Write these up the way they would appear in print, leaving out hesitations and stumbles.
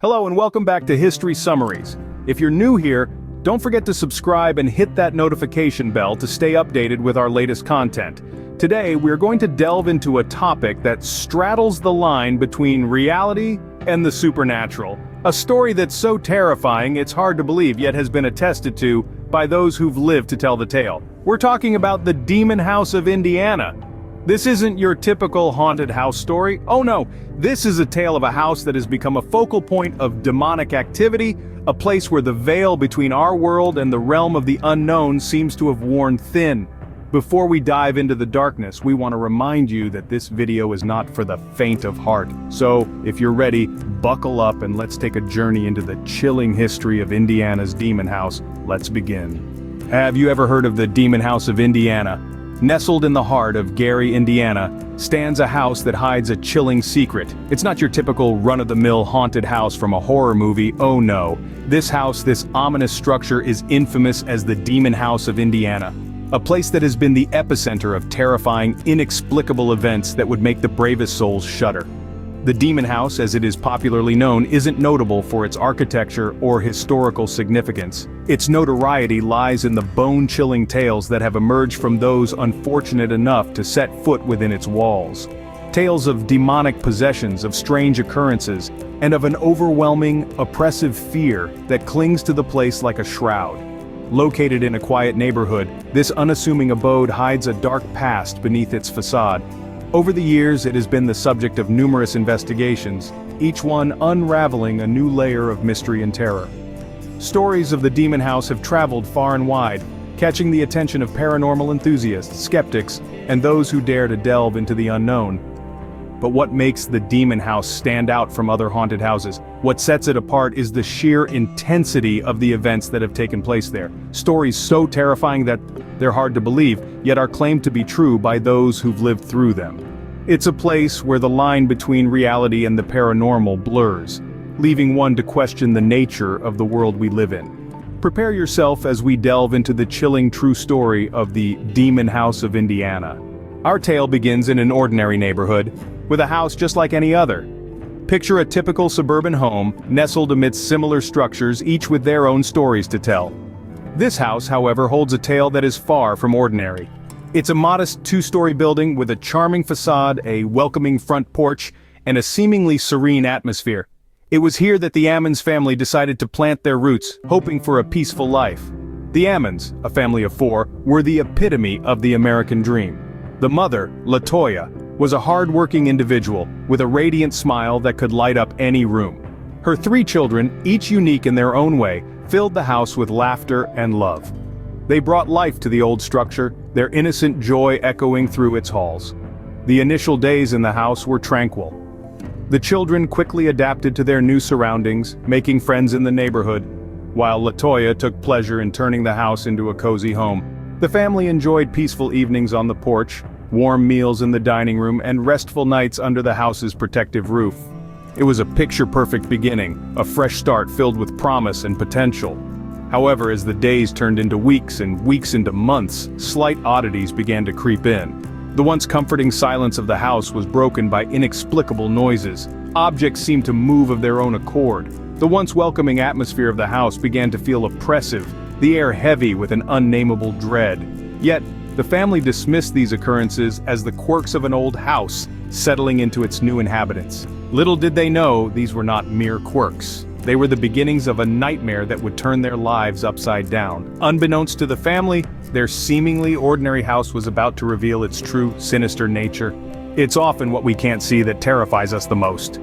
Hello and welcome back to History Summaries. If you're new here, don't forget to subscribe and hit that notification bell to stay updated with our latest content. Today, we're going to delve into a topic that straddles the line between reality and the supernatural. A story that's so terrifying it's hard to believe yet has been attested to by those who've lived to tell the tale. We're talking about the Demon House of Indiana. This isn't your typical haunted house story. Oh no, this is a tale of a house that has become a focal point of demonic activity, a place where the veil between our world and the realm of the unknown seems to have worn thin. Before we dive into the darkness, we want to remind you that this video is not for the faint of heart. So, if you're ready, buckle up and let's take a journey into the chilling history of Indiana's Demon House. Let's begin. Have you ever heard of the Demon House of Indiana? Nestled in the heart of Gary, Indiana, stands a house that hides a chilling secret. It's not your typical run-of-the-mill haunted house from a horror movie, oh no. This house, this ominous structure, is infamous as the Demon House of Indiana. A place that has been the epicenter of terrifying, inexplicable events that would make the bravest souls shudder. The Demon House, as it is popularly known, isn't notable for its architecture or historical significance. Its notoriety lies in the bone-chilling tales that have emerged from those unfortunate enough to set foot within its walls. Tales of demonic possessions, of strange occurrences, and of an overwhelming, oppressive fear that clings to the place like a shroud. Located in a quiet neighborhood, this unassuming abode hides a dark past beneath its facade. Over the years, it has been the subject of numerous investigations, each one unraveling a new layer of mystery and terror. Stories of the Demon House have traveled far and wide, catching the attention of paranormal enthusiasts, skeptics, and those who dare to delve into the unknown. But what makes the Demon House stand out from other haunted houses? What sets it apart is the sheer intensity of the events that have taken place there. Stories so terrifying that they're hard to believe, yet are claimed to be true by those who've lived through them. It's a place where the line between reality and the paranormal blurs, leaving one to question the nature of the world we live in. Prepare yourself as we delve into the chilling true story of the Demon House of Indiana. Our tale begins in an ordinary neighborhood, with a house just like any other. Picture a typical suburban home, nestled amidst similar structures, each with their own stories to tell. This house, however, holds a tale that is far from ordinary. It's a modest two-story building with a charming facade, a welcoming front porch, and a seemingly serene atmosphere. It was here that the Ammons family decided to plant their roots, hoping for a peaceful life. The Ammons, a family of four, were the epitome of the American dream. The mother, Latoya, was a hard-working individual with a radiant smile that could light up any room. Her three children, each unique in their own way, filled the house with laughter and love. They brought life to the old structure, their innocent joy echoing through its halls. The initial days in the house were tranquil. The children quickly adapted to their new surroundings, making friends in the neighborhood, while Latoya took pleasure in turning the house into a cozy home. The family enjoyed peaceful evenings on the porch, warm meals in the dining room, and restful nights under the house's protective roof. It was a picture-perfect beginning, a fresh start filled with promise and potential. However, as the days turned into weeks and weeks into months, slight oddities began to creep in. The once comforting silence of the house was broken by inexplicable noises. Objects seemed to move of their own accord. The once welcoming atmosphere of the house began to feel oppressive, the air heavy with an unnameable dread. Yet, the family dismissed these occurrences as the quirks of an old house settling into its new inhabitants. Little did they know these were not mere quirks. They were the beginnings of a nightmare that would turn their lives upside down. Unbeknownst to the family, their seemingly ordinary house was about to reveal its true, sinister nature. It's often what we can't see that terrifies us the most.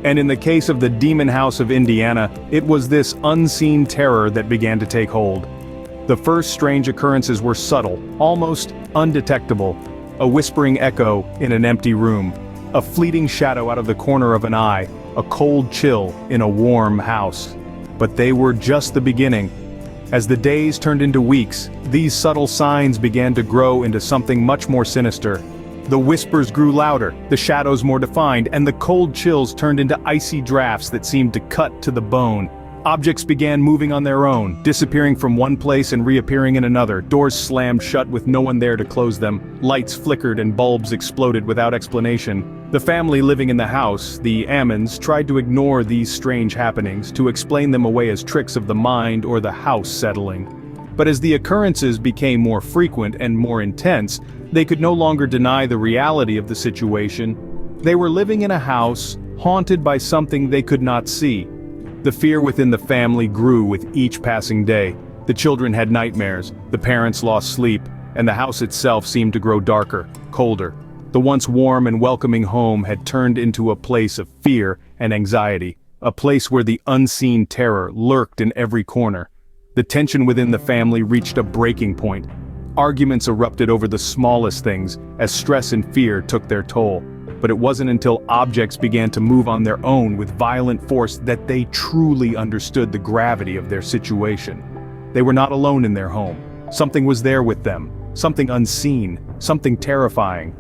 And in the case of the Demon House of Indiana, it was this unseen terror that began to take hold. The first strange occurrences were subtle, almost undetectable. A whispering echo in an empty room, a fleeting shadow out of the corner of an eye, a cold chill in a warm house. But they were just the beginning. As the days turned into weeks, these subtle signs began to grow into something much more sinister. The whispers grew louder, the shadows more defined, and the cold chills turned into icy drafts that seemed to cut to the bone. Objects began moving on their own, disappearing from one place and reappearing in another. Doors slammed shut with no one there to close them. Lights flickered and bulbs exploded without explanation. The family living in the house, the Ammons, tried to ignore these strange happenings, to explain them away as tricks of the mind or the house settling. But as the occurrences became more frequent and more intense, they could no longer deny the reality of the situation. They were living in a house, haunted by something they could not see. The fear within the family grew with each passing day. The children had nightmares, the parents lost sleep, and the house itself seemed to grow darker, colder. The once warm and welcoming home had turned into a place of fear and anxiety, a place where the unseen terror lurked in every corner. The tension within the family reached a breaking point. Arguments erupted over the smallest things, as stress and fear took their toll. But it wasn't until objects began to move on their own with violent force that they truly understood the gravity of their situation. They were not alone in their home. Something was there with them, something unseen, something terrifying.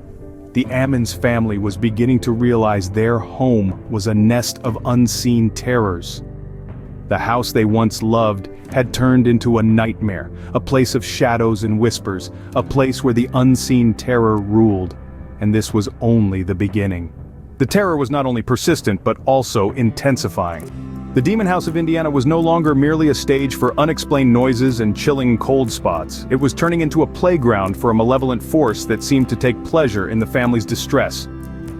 The Ammons family was beginning to realize their home was a nest of unseen terrors. The house they once loved had turned into a nightmare, a place of shadows and whispers, a place where the unseen terror ruled. And this was only the beginning. The terror was not only persistent but also intensifying. The Demon House of Indiana was no longer merely a stage for unexplained noises and chilling cold spots. It was turning into a playground for a malevolent force that seemed to take pleasure in the family's distress.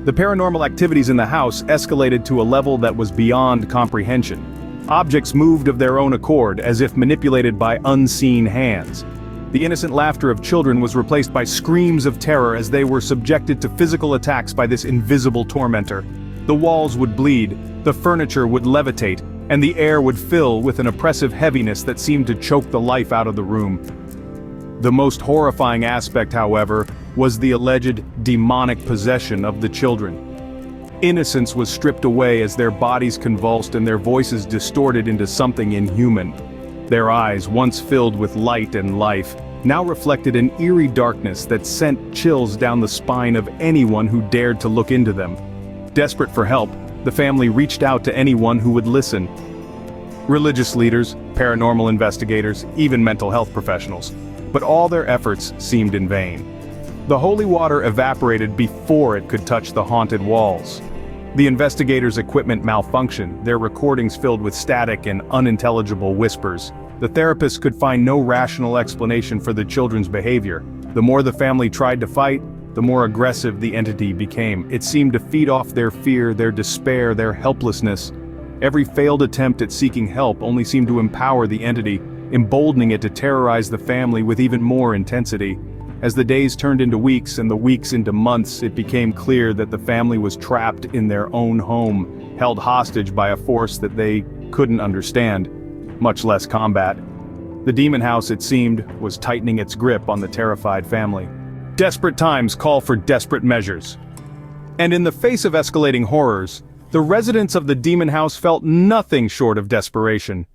The paranormal activities in the house escalated to a level that was beyond comprehension. Objects moved of their own accord, as if manipulated by unseen hands. The innocent laughter of children was replaced by screams of terror as they were subjected to physical attacks by this invisible tormentor. The walls would bleed, the furniture would levitate, and the air would fill with an oppressive heaviness that seemed to choke the life out of the room. The most horrifying aspect, however, was the alleged demonic possession of the children. Innocence was stripped away as their bodies convulsed and their voices distorted into something inhuman. Their eyes, once filled with light and life, now reflected an eerie darkness that sent chills down the spine of anyone who dared to look into them. Desperate for help, the family reached out to anyone who would listen. Religious leaders, paranormal investigators, even mental health professionals. But all their efforts seemed in vain. The holy water evaporated before it could touch the haunted walls. The investigators' equipment malfunctioned, their recordings filled with static and unintelligible whispers. The therapists could find no rational explanation for the children's behavior. The more the family tried to fight, the more aggressive the entity became. It seemed to feed off their fear, their despair, their helplessness. Every failed attempt at seeking help only seemed to empower the entity, emboldening it to terrorize the family with even more intensity. As the days turned into weeks and the weeks into months, it became clear that the family was trapped in their own home, held hostage by a force that they couldn't understand, much less combat. The Demon House, it seemed, was tightening its grip on the terrified family. Desperate times call for desperate measures. And in the face of escalating horrors, the residents of the Demon House felt nothing short of desperation.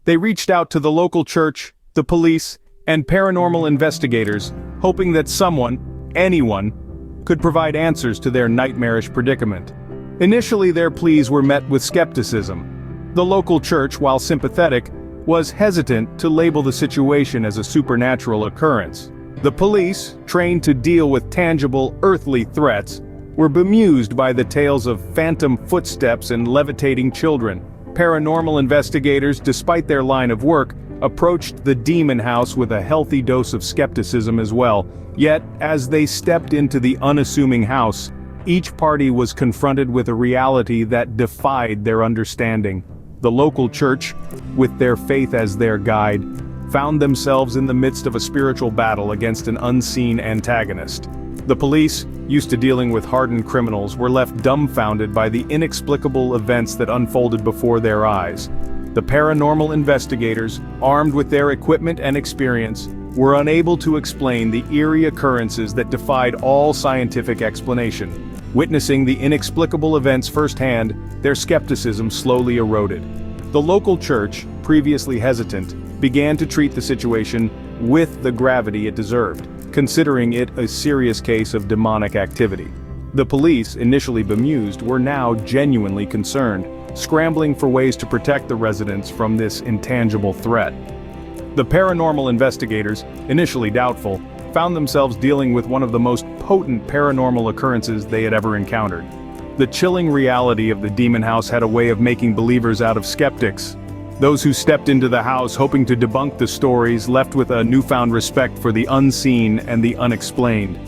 They reached out to the local church, the police, and paranormal investigators, hoping that someone, anyone, could provide answers to their nightmarish predicament. Initially, their pleas were met with skepticism. The local church, while sympathetic, was hesitant to label the situation as a supernatural occurrence. The police, trained to deal with tangible, earthly threats, were bemused by the tales of phantom footsteps and levitating children. Paranormal investigators, despite their line of work, approached the Demon House with a healthy dose of skepticism as well. Yet, as they stepped into the unassuming house, each party was confronted with a reality that defied their understanding. The local church, with their faith as their guide, found themselves in the midst of a spiritual battle against an unseen antagonist. The police, used to dealing with hardened criminals, were left dumbfounded by the inexplicable events that unfolded before their eyes. The paranormal investigators, armed with their equipment and experience, were unable to explain the eerie occurrences that defied all scientific explanation. Witnessing the inexplicable events firsthand, their skepticism slowly eroded. The local church, previously hesitant, began to treat the situation with the gravity it deserved, considering it a serious case of demonic activity. The police, initially bemused, were now genuinely concerned, scrambling for ways to protect the residents from this intangible threat. The paranormal investigators, initially doubtful, found themselves dealing with one of the most potent paranormal occurrences they had ever encountered. The chilling reality of the demon house had a way of making believers out of skeptics. Those who stepped into the house hoping to debunk the stories left with a newfound respect for the unseen and the unexplained.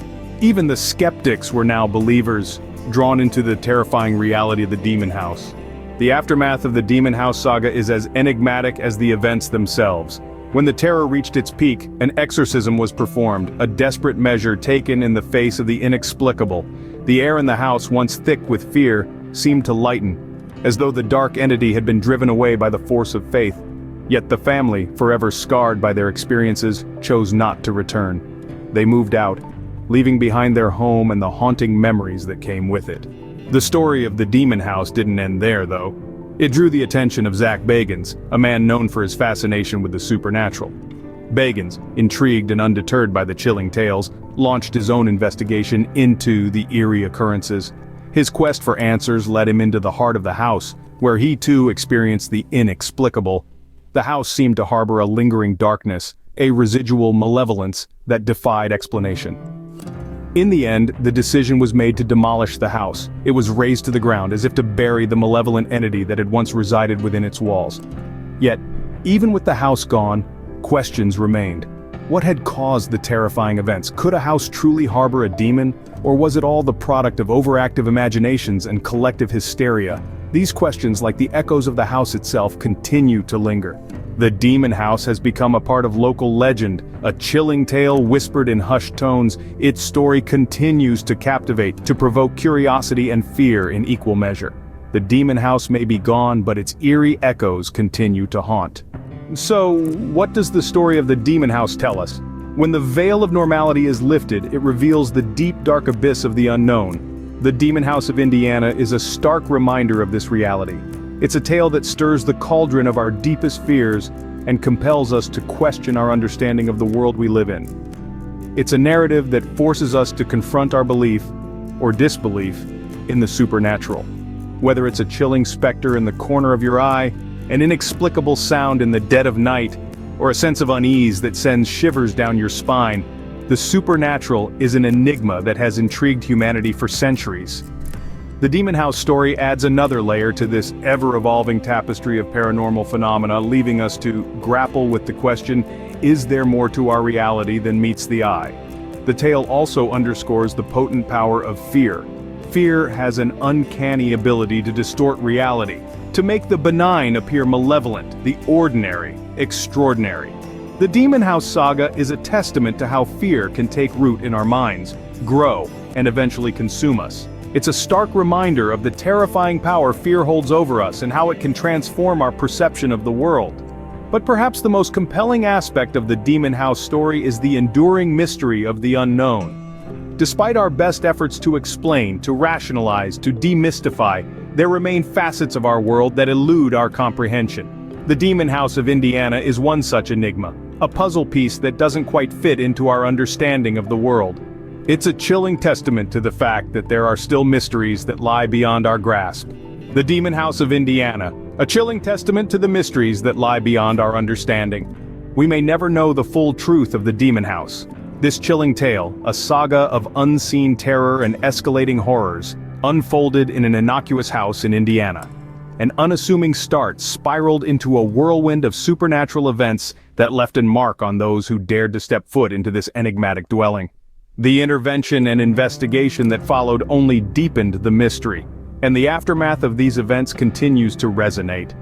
Even the skeptics were now believers, drawn into the terrifying reality of the demon house. The aftermath of the demon house saga is as enigmatic as the events themselves. When the terror reached its peak, an exorcism was performed, a desperate measure taken in the face of the inexplicable. The air in the house, once thick with fear, seemed to lighten, as though the dark entity had been driven away by the force of faith. Yet the family, forever scarred by their experiences, chose not to return. They moved out, leaving behind their home and the haunting memories that came with it. The story of the demon house didn't end there, though. It drew the attention of Zach Bagans, a man known for his fascination with the supernatural. Bagans, intrigued and undeterred by the chilling tales, launched his own investigation into the eerie occurrences. His quest for answers led him into the heart of the house, where he too experienced the inexplicable. The house seemed to harbor a lingering darkness, a residual malevolence that defied explanation. In the end, the decision was made to demolish the house. It was razed to the ground as if to bury the malevolent entity that had once resided within its walls. Yet, even with the house gone, questions remained. What had caused the terrifying events? Could a house truly harbor a demon? Or was it all the product of overactive imaginations and collective hysteria? These questions, like the echoes of the house itself, continue to linger. The demon house has become a part of local legend, a chilling tale whispered in hushed tones. Its story continues to captivate, to provoke curiosity and fear in equal measure. The demon house may be gone, but its eerie echoes continue to haunt. So, what does the story of the demon house tell us? When the veil of normality is lifted, it reveals the deep dark abyss of the unknown. The demon house of Indiana is a stark reminder of this reality. It's a tale that stirs the cauldron of our deepest fears and compels us to question our understanding of the world we live in. It's a narrative that forces us to confront our belief, or disbelief, in the supernatural. Whether it's a chilling specter in the corner of your eye, an inexplicable sound in the dead of night, or a sense of unease that sends shivers down your spine, the supernatural is an enigma that has intrigued humanity for centuries. The demon house story adds another layer to this ever-evolving tapestry of paranormal phenomena, leaving us to grapple with the question, is there more to our reality than meets the eye? The tale also underscores the potent power of fear. Fear has an uncanny ability to distort reality, to make the benign appear malevolent, the ordinary extraordinary. The demon house saga is a testament to how fear can take root in our minds, grow, and eventually consume us. It's a stark reminder of the terrifying power fear holds over us and how it can transform our perception of the world. But perhaps the most compelling aspect of the demon house story is the enduring mystery of the unknown. Despite our best efforts to explain, to rationalize, to demystify, there remain facets of our world that elude our comprehension. The demon house of Indiana is one such enigma, a puzzle piece that doesn't quite fit into our understanding of the world. It's a chilling testament to the fact that there are still mysteries that lie beyond our grasp. The demon house of Indiana, a chilling testament to the mysteries that lie beyond our understanding. We may never know the full truth of the demon house. This chilling tale, a saga of unseen terror and escalating horrors, unfolded in an innocuous house in Indiana. An unassuming start spiraled into a whirlwind of supernatural events that left a mark on those who dared to step foot into this enigmatic dwelling. The intervention and investigation that followed only deepened the mystery, and the aftermath of these events continues to resonate.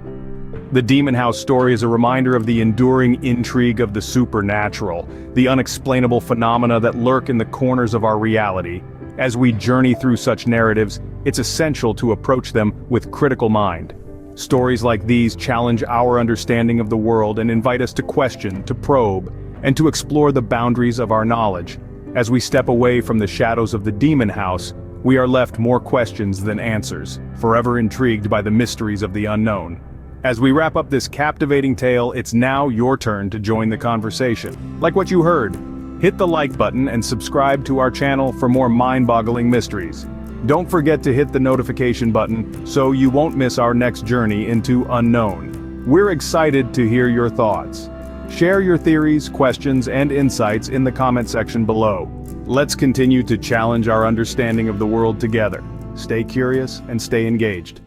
The demon house story is a reminder of the enduring intrigue of the supernatural, the unexplainable phenomena that lurk in the corners of our reality. As we journey through such narratives, it's essential to approach them with critical mind. Stories like these challenge our understanding of the world and invite us to question, to probe, and to explore the boundaries of our knowledge. As we step away from the shadows of the demon house, we are left more questions than answers, forever intrigued by the mysteries of the unknown. As we wrap up this captivating tale, it's now your turn to join the conversation. Like what you heard, hit the like button and subscribe to our channel for more mind-boggling mysteries. Don't forget to hit the notification button so you won't miss our next journey into unknown. We're excited to hear your thoughts. Share your theories, questions, and insights in the comment section below. Let's continue to challenge our understanding of the world together. stay curious, and stay engaged.